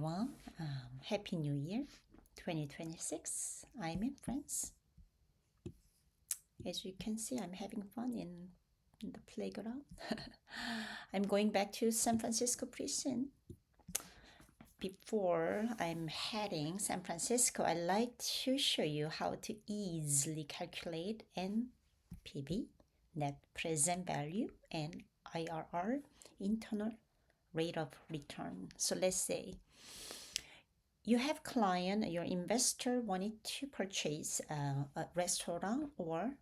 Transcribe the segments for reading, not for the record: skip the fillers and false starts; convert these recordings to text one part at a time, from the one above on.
Well, Happy New Year 2026. I'm in France. As you can see, I'm having fun in the playground. I'm going back to San Francisco pretty soon. Before I'm heading San Francisco, I'd like to show you how to easily calculate NPV, net present value, and IRR, internal rate of return. So let's say you have client, your investor wanted to purchase a restaurant or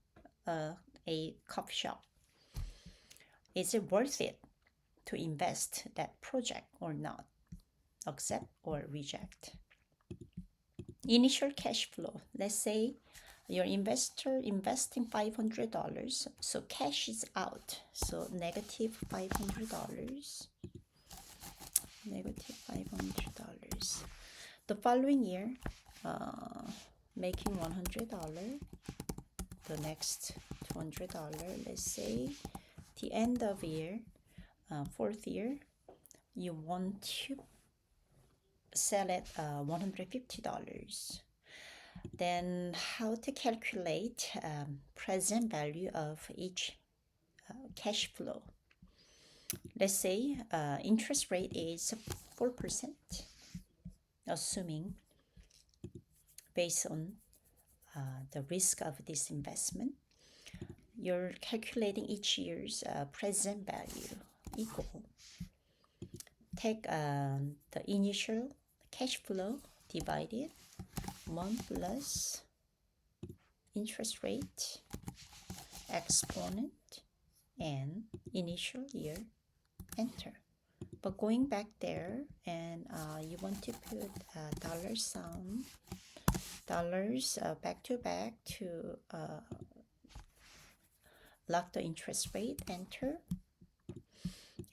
a coffee shop. Is it worth it to invest that project or not? Accept or reject. Initial cash flow. Let's say your investor investing $500, so cash is out. So negative $500. Negative $500. The following year, making $100. The next $200. Let's say the end of year, fourth year, you want to sell at $150. Then how to calculate present value of each cash flow? Let's say interest rate is 4%. Assuming based on the risk of this investment, you're calculating each year's present value equal. Take the initial cash flow divided 1 plus interest rate exponent and initial year, enter. But going back there, and you want to put dollar sign, dollars back to back to lock the interest rate, enter.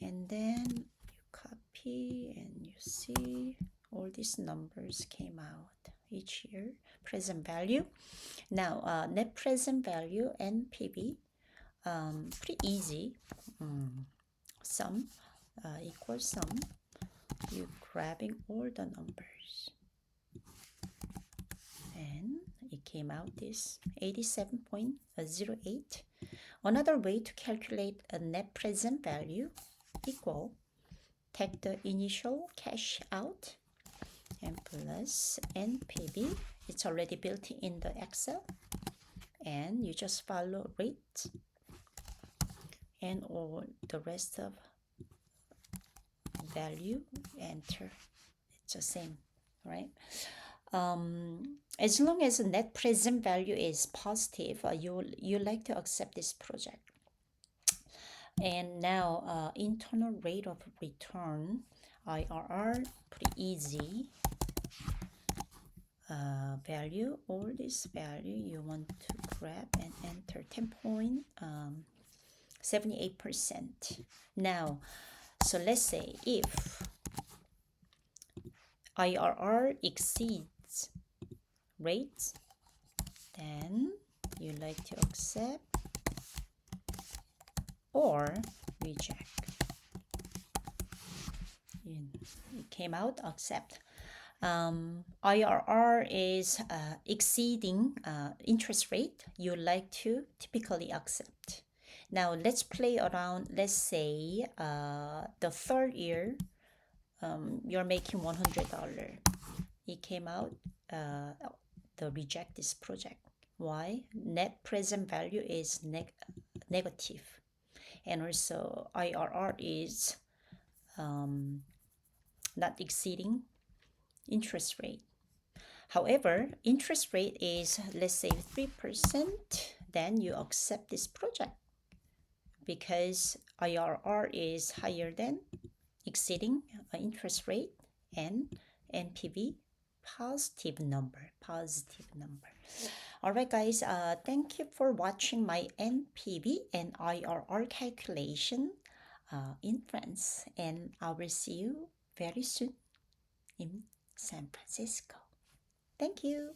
And then you copy and you see all these numbers came out each year, present value. Now, net present value, NPV, pretty easy. Sum equals sum. You're grabbing all the numbers. And it came out this 87.08. Another way to calculate a net present value equal, take the initial cash out and plus NPV. It's already built in the Excel. And you just follow rate and all the rest of value, enter. It's the same, right? As long as the net present value is positive, you like to accept this project. And now internal rate of return, IRR, pretty easy. Value, all this value you want to grab and enter, 10.78%. Now, so let's say if IRR exceeds rates, then you like to accept or reject. It came out, accept. IRR is exceeding interest rate, you like to typically accept. Now let's play around. Let's say the third year you're making $100. It came out the reject this project. Why? Net present value is negative, and also IRR is not exceeding interest rate. However, interest rate is, let's say 3%, then you accept this project because IRR is higher than exceeding interest rate, and NPV positive number. All right, guys, thank you for watching my NPV and IRR calculation in France, and I will see you very soon in San Francisco. Thank you.